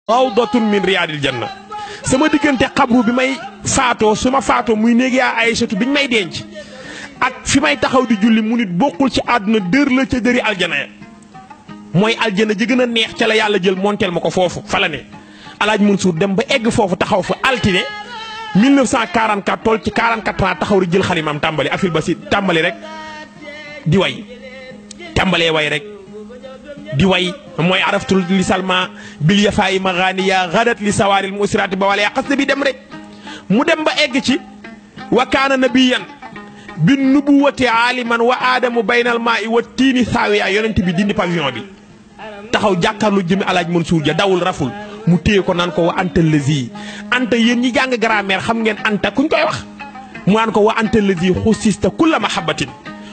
rawdatun min riyaadil janna sama diggante xabru bi may faatoo su ma faatoo muy néeg yaa Aysatu biñ may denc ak fi may taxaw di julli mu nit bokkul ci àdduna dër la ca dëri aljana ya mooy aljana ji gën a neex ca la yàlla jël monteel ma ko foofu fa la ne alaaj Mansour dem ba egg foofu taxaw fa altine 1944 toll ci 44 ans taxaw rek jël xalimaam tàmbali afil ba si tàmbali rek di way tàmbalee way rek di way mooy araftul li salma bil yafaayi maganiya gadat li sawaaril musirati ba wala yaa xas bi dem rek mu dem ba egg ci wa kaana nabiyan bin nubuwati aaliman wa aadamu baynal maa'i wa tiini saawiya yonent bi dindi pavillon bi taxaw jàkkaarlu jëmi alaaj Mansour ja dawul raful mu téye ko naan ko wa anta lazi anta yéen ñi jàng grammaire xam ngeen anta kuñ koy wax mu naan ko wa anta lazi xusista kulla mahabbatin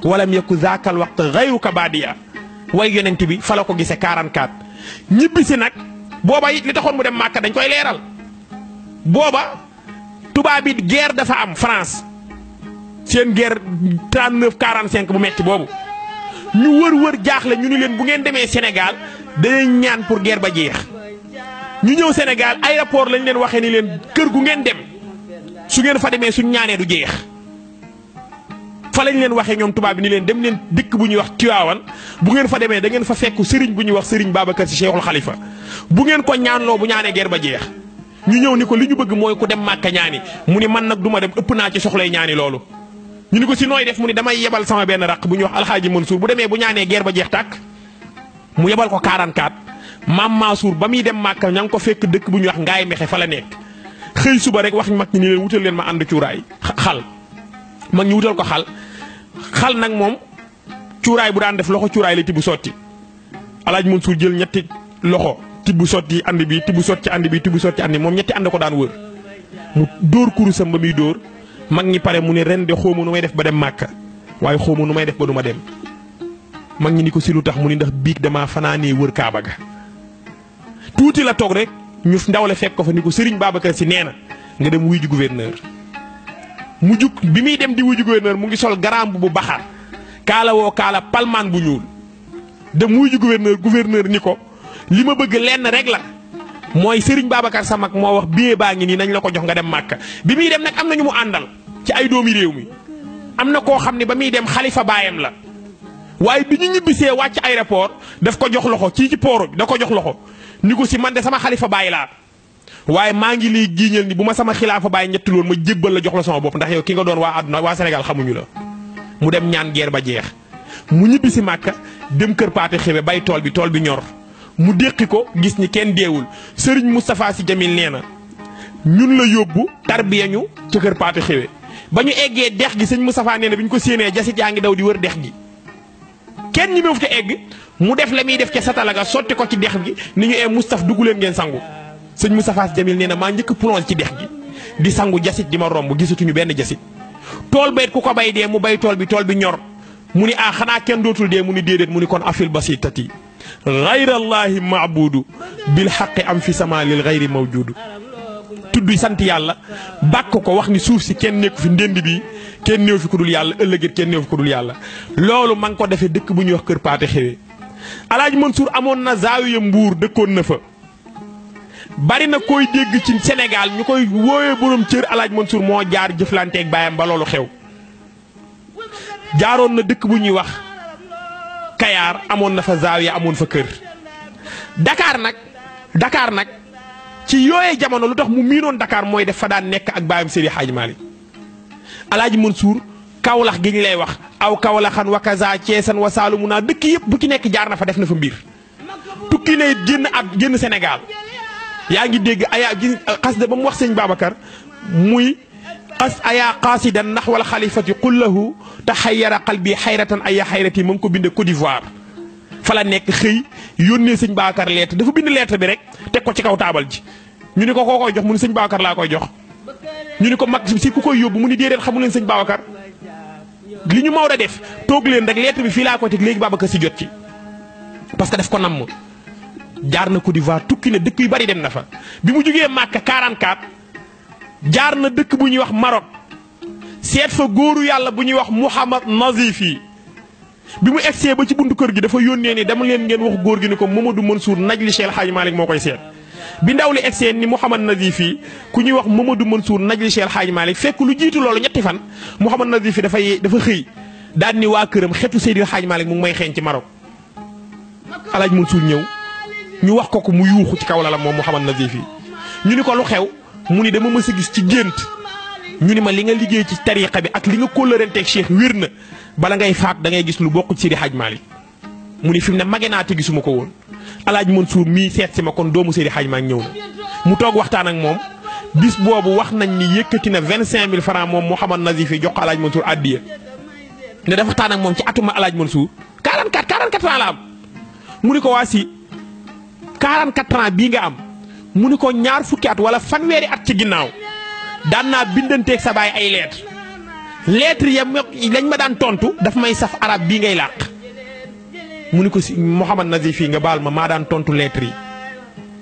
walam yaku zaakal waqt gayruka baadiya way yonent bi fa la ko gisee 44 ñibbisi nag booba it li taxoon mu dem Màkka dañ koy leeral booba tubaab bi guerre dafa am France seen guerre 39 45 bu metti boobu ñu wër jaaxle ñu ni leen bu ngeen demee Sénégal dañuy ñaan pour guerre ba jeex ñu ñëw Sénégal aéroport lañ leen waxee ni leen kër gu ngeen dem su ngeen fa demee suñ ñaanee du jeex fa lañ leen waxee ñoom tubaab bi ni leen dem leen dëkk bu ñuy wax Tiwaawan bu ngeen fa demee da ngeen fa fekk sëriñ bu ñuy wax sëriñ Babacar Si Cheikhul Khalifa bu ngeen ko ñaanloo bu ñaanee guerre ba jeex ñu ñëw ni ko li ñu bëgg mooy ku dem Màkka ñaani mu ni man nag du ma dem ëpp naa ci soxlay ñaani loolu ñu ni ko si nooy def mu ni damay yebal sama benn raq bu ñuy wax alxaaji Mansour bu demee bu ñaanee guerre ba jeex tàkk mu yebal ko 44 maam Mansour ba muy dem Màkka ña ngi ko fekk dëkk bu ñuy wax Ngaay Mexe fa la nekk xëy suba rek wax mag ñi ni leen wutal leen ma ànd cuuraay xal mag ñi wutal ko xal nag moom cuuraay bu daan def loxo cuuraay la tibb sotti alaaj Mansour jël ñetti loxo tibb sotti ànd bi tibb sotti ànd bi tibb sotti ànd moom ñetti ànd ko daan wër mu dóor kurusam ba muy dóor mag ñi pare mu ne ren de xawma nu may def ba dem Màkka waaye xawma nu may def ba du ma dem mag ñi ni ko si lu tax mu ni ndax biig damaa fanaanee wër Kaaba ga tuuti la toog rek ñu ndaw la fekk ko fa ni ko Serigne Babacar Si nee na nga dem wuy ji gouverneur mu jug bi muy dem di wuy ji gouverneur mu ngi sol garam bu baxar kaala woo kaala palmaan bu ñuul dem wuy ji gouverneur ni ko li ma bëgg lenn rek la mooy Serigne Babacar Sa mag moo wax billet baa ngi nii nañ la ko jox nga dem Màkka bi muy dem nag am na ñu mu àndal ci ay doomi réew mi am na koo xam ne ba muy dem xalifa baayam la waaye bi ñu ñibbisee wàcc aéroport daf ko jox loxo ci port bi da ko jox loxo ni ko si man de sama xalifa baay laa waaye maa ngi lay giiñal ni bu ma sama xilaafa baay ñetti loon ma jébbal la jox la sama bopp ndax yow ki nga doon waa àdduna waa Sénégal xamuñu la mu dem ñaan guerre ba jeex mu ñibbisi Màkka dem kër Paate Xewe bay tool bi ñor mu déqi ko gis ni kenn deewul Serigne Moustapha Sy Jamil nee na ñun la yóbbu tarbiya ñu ca kër Paate Xewe ba ñu eggee dex gi sëñ Moustapha nee na bi ñu ko séenee jasit yaa ngi daw di wër dex gi kenn ñi meefu ca egg mu def la muy def ca satalaga sotti ko ci dex gi ni ñu Moustapha dugg leen ngeen sangu sëñ Moustapha Sy Jamil nee na maa njëkk plonge ci dex gi di sangu jasit di ma romb gisatuñu benn jasit tool bayit ku ko bay dee mu bay tool bi ñor mu ni xanaa kenn dootul dee mu ni déedéet mu ni kon afil basitati gayrallahi maabudu bil xaqi am fi sama lil gayri mawjudu tudd sant yàlla bàkk ko wax ni suuf si kenn nekku fi ndend bi kenn néew fi ku dul yàlla ëllëgét kenn néew fi ku dul yàlla loolu ma ngi ko defee dëkk bu ñuy wax kër Paate Xewe alaaji Mansour amoon na zaawiya Mbuur dëkkoon na fa bari na koy dégg ci Sénégal ñu koy wooyee borom cër alaaji Mansour moo jaar jëflanteeg baayam ba loolu xew jaaroon na dëkk bu ñuy wax Kayaar amoon na fa zaawiya amoon fa kër Dakar nag ci yooyee jamono lu tax mu miinoon Dakar mooy def fa daan nekk ak baayam Seydi Hadji Malick alaaji Mansour Kawlax gi ñu lay wax aw Kawlaxan wa kaza Ceesan wa Saalumu naa dëkk yëpp bu ci nekk jaar na fa def na fa mbir tukki ne génn Sénégal yaa ngi dégg ayaa xas de ba mu wax sëñ Babacar muy xas ayaa qaasidan naxwal xalifati qullahu taxayyara qalbi xayratan aya xayrati ma ngi ko binde Côte d'Ivoire fa la nekk xëy yónnee sëñ Babacar lettre dafa bind lettre bi rek teg ko ci kaw taabal ji ñu ni ko koo koy jox mu ni sëñ Babacar laa koy jox ñu ni ko mag si ku koy yóbbu mu ni déedéet xamu leen sëñ Babacar li ñu Maodo def toog leen rek lettre bi fii laa koy teg léegi Babacar si jot ci parce que daf ko namm jaar na Côte d'Ivoire tukki na dëkk yu bari dem na fa bi mu jógee Màkka 44 jaar na dëkk bu ñuy wax Maroc seet fa góoru yàlla bu ñuy wax Mouhamad Nazif yi bi mu egsee ba ci buntu kër gi dafa yónnee ni dama leen ngeen wax góor gi ni ko Mamadou Mansour naj li Cheikh Hadji Malick moo koy seet bi ndaw li egsee ni Mouhamad Nazif yi ku ñuy wax Mamadou Mansour najli Cheikh Hadj Malick fekk lu jiitu loolu ñetti fan Mouhamad Nazif yi dafa xëy daan ni waa këram xetu Seydil Hadj Malick mu ngi may xeeñ ci Maroc Alaaji Mansour ñëw ñu wax ko mu yuuxu ci kaw lalam moom Mouhamad Nazif yi ñu ni ko lu xew mu ni dama mës a gis ci gént ñu ni ma li nga liggéey ci tariqa bi ak li nga kóllëranteeg Cheikh wér na bala ngay faat da ngay gis lu bokk ci Seydi Hadj Malick mu ni fi mu ne mage naa te gisuma ko woon Alaaji Mansour mii seet si ma kon doomu Seydi Hadj Malick ñëw na mu toog waxtaan ak moom bis boobu wax nañ ni yëkkati na 25000 francs moom Mouhamad Nazif yi jox ko Alaaji Mansour addiya ne dafa waxtaan ak moom ci atuma Alaaji Mansour 44 ans la am mu ni ko waa si 44 ans bii nga am mu ni ko ñaar fukki at wala fanweeri at ci ginnaaw daan naa bindanteeg sa baay ay lettre ya lañ ma daan tontu daf may saf arab bii ngay làq mu ni ko si Mouhamad Nazif yi nga baal ma maa daan tontu lettre yi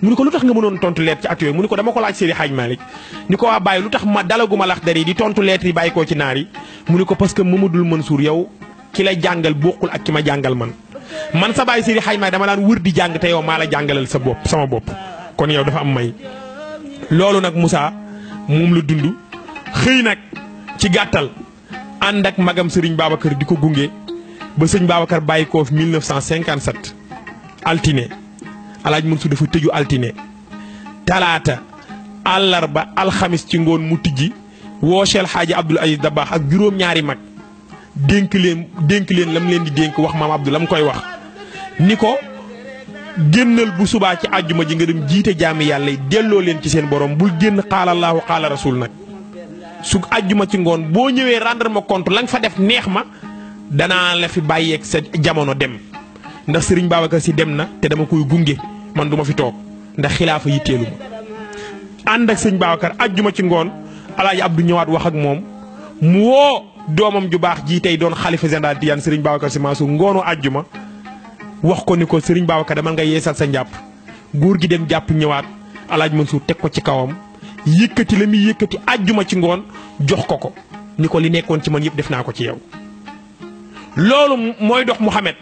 mu ni ko lu tax nga mënoon tontu lettre ci at yooyu mu ni ko dama ko laaj Seydi Hadj Malick ni ko waa bàyyi lu tax ma dalaguma lax dar yi di tontu lettre yi bàyyi koo ci naar yi mu ni ko parce que Mamadou Mansour yow ki la jàngal bokkul ak ki ma jàngal man sa baay Seydi Hadj Malick dama daan wër di jàng te yow maa la jàngalal sa bopp sama bopp kon yow dafa am may loolu nag Moussa moom la dund xëy nag ci gàttal ànd ak magam Serigne Babacar di ko gunge ba sëñ Babacar bàyyi ko 1957 altine Alaaji Mansour dafa tëju altine talaata àllarba alxamis ci ngoon mu tijji woo Cheikh Hadji Abdoul Aziz Dabakh ak juróom-ñaari mag dénk leen lam leen di dénk wax maam Abdou lam koy wax ni ko génnal bu subaa ci àjjuma ji nga dem jiite jaami yàlla yi delloo leen ci seen borom bul génn xaala Allaahu xaala rasul nag su àjjuma ci ngoon boo ñëwee rendre ma compte la nga fa def neex ma danaa la fi bàyyeeg sa jamono dem ndax Serigne Babacar Sy dem na te dama koy gunge man du ma fi toog ndax xilaafa yitteelu ma ànd ak sëñ Babacar àjjuma ci ngoon Alaaji Abdou ñëwaat wax ak moom mu woo doomam ju baax jii tey doon xalifa général Tijaan Serigne Babacar Sy Mansour ngoonu àjjuma wax ko ni ko Serigne Babacar demal nga yeesal sa njàpp góor gi dem jàpp ñëwaat Alaaji Mansour teg ko ci kawam yëkkati la muy yëkkati àjjuma ci ngoon jox ko ni ko li nekkoon ci man yëpp def naa ko ci yow. loolu mooy dox Mouhamed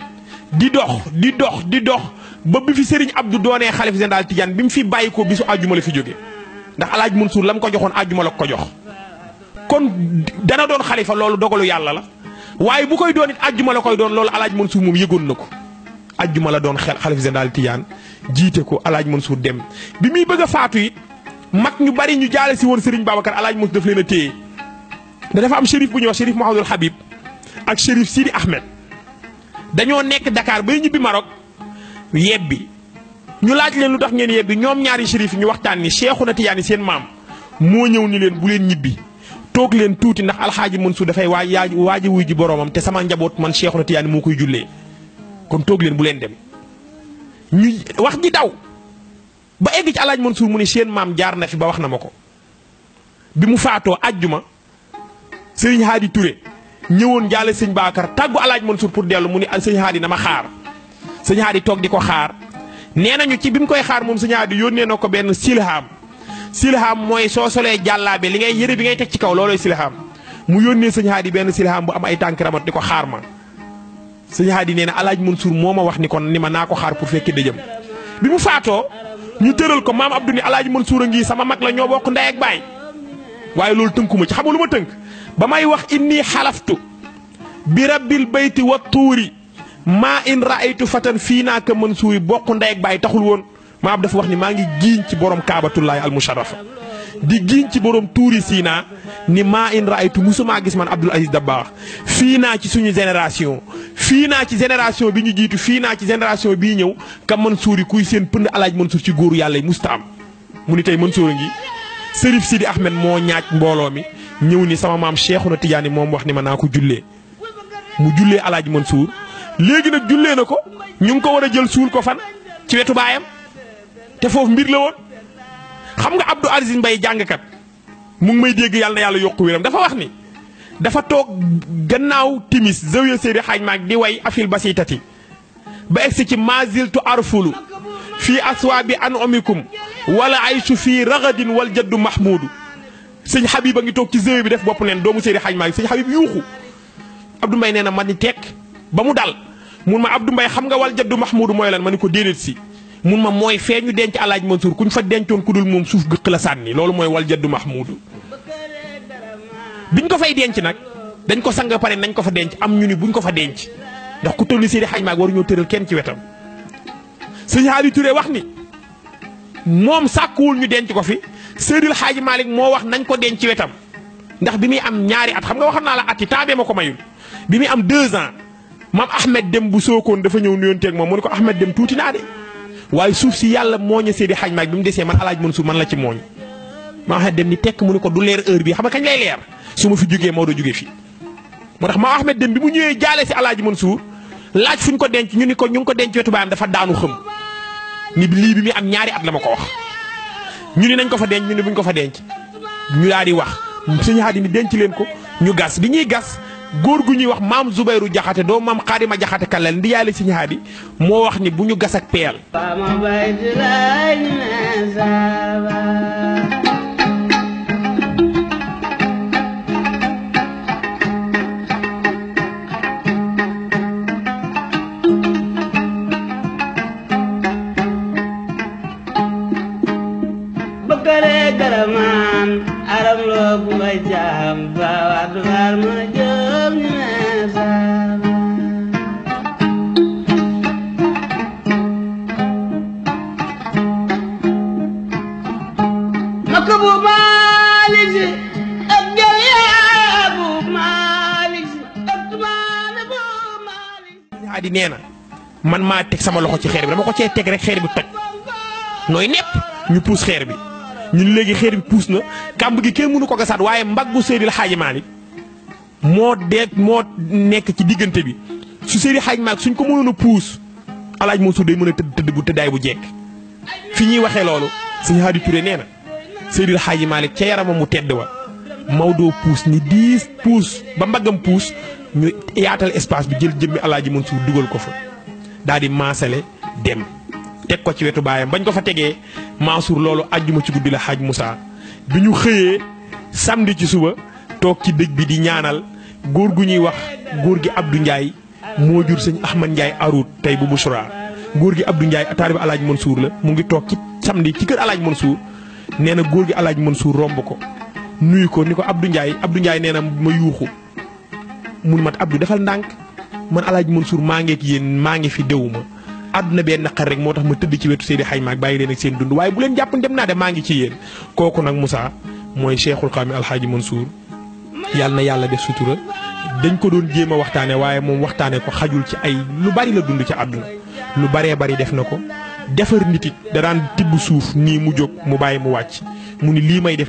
di dox ba bi fi Serigne Abdou doonee xalifa général Tijaan bi mu fi bàyyi ko bisu àjjuma la fi jóge ndax Alaaji Mansour la mu ko joxoon àjjuma la ko jox kon dana doon xalifa loolu dogalu yàlla la waaye bu koy doon it àjjuma la koy doon loolu Alaaji Mansour moom yëgoon na ko. ajjuma la doon xalifa général Tijaan jiite ko Alaaji Mansour dem bi muy bëgg a faatu it mag ñu bari ñu jaale si woon Serigne Babacar Alaaji Mansour daf leen a téye dafa am shérif bu ñuy wax shérif Mouhamadul Habib ak shérif Sidi Ahmed dañoo nekk Dakar bay ñibbi Maroc yebbi ñu laaj leen lu tax ngeen yebbi ñoom ñaari shérif ñu waxtaan ni Cheikhouna Tidiane seen maam moo ñëw ni leen bu leen ñibbi toog leen tuuti ndax Alxaaji Mansour dafay waaji wuy ji boroomam te sama njaboot man Cheikhouna Tidiane moo koy jullee kon toog leen bu leen dem ñu wax ji daw ba egg ci Alaaji Mansour mu ne seen maam jaar na fi ba wax na ma ko bi mu faatoo àjjuma Serigne Hadi Touré ñëwoon jaale sëñ Babacar tàggu Alaaji Mansour pour dellu mu ni sëñ Hadi na ma xaar sëñ Hadi toog di ko xaar nee nañu ci bi mu koy xaar moom sëñ Hadi yónnee na ko benn silham mooy soo solee jàllaabe li ngay yëre bi ngay teg ci kaw loolooy silham mu yónnee sëñ Hadi benn silham bu am ay tànk ramat di ko xaar ma sëñ Hadi nee na Alaaji Mansour moo ma wax ni kon ni ma naa ko xaar pour fekkee dëjëm bi mu faatoo ñu tëral ko maam Abdou ni Alaaji Mansour a ngi sama mag la ñoo bokk ndey ak baay waaye loolu tënkuma ci xamul lu ma tënk ba may wax inni xalaftu bi rabbil bayti wa tuuri maa in raaytu fatan fii naa ka Mansour bokk ndey ak baay taxul woon maa ab dafa wax ni maa ngi giiñ ci borom kaabatullaahi al musharrafa di giiñ ci borom tuuri Siina ni maa in raaytu musumaa gis man Abdoul Aziz Dabakh fii naa ci suñu génération fii naa ci génération bi ñu jiitu fii naa ci génération bii ñëw ka Mansour yi kuy seen pënd Alaaji Mansour ci góoru yàlla yi musta am mu ni tey Mansour a ngi Serif Sidi Ahmed moo ñaaj mbooloo mi ñëw ni sama maam Cheikhouna Tidiane moom wax ni ma naa ko jullee mu jullee Alaaji Mansour léegi nag jullee na ko ñu ngi ko war a jël suul ko fan ci wetu baayam te foofu mbir la woon xam nga Abdou Aziz Mbaye jàngkat mu ngi may dégg yàlla na yàlla yokku wéram dafa wax ni dafa toog gannaaw timis zawiya Seydi Hadj Malick di way afil basitati ba egsi ci maziltu arfulu fii aswaabi an omikum wala aysu fii ragadin wal jaddu mahmudu sëñ Habib a ngi toog ci zawiya bi def bopp neen doomu Seydi Hadj Malick sëñ Habib yuuxu Abdou Mbaye nee na ma ni tekk ba mu dal mun ma Abdou Mbaye xam nga wal jaddu mahmudu mooy lan ma ni ko déedéet si mun ma mooy fee ñu denc Alaaji Mansour kuñ fa dencoon ku dul moom suuf gëq la sànni loolu mooy wal jaddu Mahmoud biñ ko fay denc nag dañ ko sang pare nañ ko fa denc am ñu ni buñ ko fa denc ndax ku toll ni Seydi Hadj Malick waruñoo tëral kenn ci wetam sëñ Hadi Touré wax ni moom sàkkuwul ñu denc ko fi Seydil Hadj Malick moo wax nañ ko denc ci wetam ndax bi muy am ñaari at xam nga waxoon naa la at yi taabee ma ko mayul bi muy am 2 ans maam Ahmed Dem bu Sokone dafa ñëw nuyonteeg moom mu ne ko Ahmed Dem tuuti naa de waaye suuf si yàlla mooñe Seydi Hadj Malick bi mu desee man Alaaji Mansour man la ci mooñ maam Ahmed Dem ni tekk mu ne ko du leer heure bi xam nga kañ lay leer su ma fi jógee moo doo jógee fii moo tax maam Ahmed Dem bi mu ñëwee jaale si Alaaji Mansour laaj fu ñu ko denc ñu ni ko ñu ngi ko denc wetu baayam dafa daanu xëm ni lii bi muy am ñaari at la ma ko wax ñu ni nañ ko fa denc ñu ni buñ ko fa denc ñu daal di wax sëñ Hadi ni denc leen ko ñu gas bi ñuy gas góor gu ñuy wax maam Zubayru Jaxate doo maam Xaadima Jaxate Kallel ndi yaale sëñ Hadi moo wax ni bu ñu gas ak peel garaman aram lo bu may jam ba wadu war ma jëm ni mesaba makabu malisi abdul ya abu malisi abdul abu malisi Hadi nee na man maa teg sama loxo ci xeer bi dama ko cee teg rek xeer bi toj nooy nepp ñu puus xeer bi ñun léegi xeer bi puus na kàmb gi kenn mënu ko gasaat waaye mbaggu Seydil Hadji Malick moo nekk ci diggante bi su Seydil Hadji Malick suñ ko mënoon a puus Alaaji Mansour day mën a tëdd bu tëddaay bu jekk fi ñuy waxee loolu sëñ Hadi Touré nee na Seydil Hadji Malick ca yaramam mu tedd wa Maodo puus ni 10 puus ba mbaggam puus ñu yaatal espace bi jël jëmmi Alaaji Mansour dugal ko fa daal di maasale dem teg ko ci wetu baayam bañ ko fa tegee Mansour loolu àjjuma ci guddi la Hadj Moussa bi ñu xëyee samedi ci suba toog ci dëj bi di ñaanal góor gu ñuy wax góor gi Abdou Ndiaye moo jur sëñ Ahmad Ndiaye Arout tey bu Bouchra góor gi Abdou Ndiaye taalibe Alaaji Mansour la mu ngi toog ci samedi ci kër Alaaji Mansour nee na góor gi Alaaji Mansour romb ko nuyu ko ni ko Abdou Ndiaye nee na ma yuuxu mun mat Abdou defal ndànk man Alaaji Mansour maa ngi ak yéen maa ngi fi déwuma àdduna bee naqar rek moo tax ma tëdd ci wetu Seydi Hadji Malick bàyyi leen ak seen dund waaye bu leen jàpp dem naa de maa ngi ci yéen kooku nag Moussa mooy Cheikhul Xawmi Alhaaji Mansour yàlla na yàlla def sutura dañ ko doon jéem a waxtaane waaye moom waxtaane ko xajul ci ay lu bari la dund ci àdduna lu baree bari def na ko defar nit it da daan tibb suuf nii mu jóg mu bàyyi mu wàcc mu ni lii may def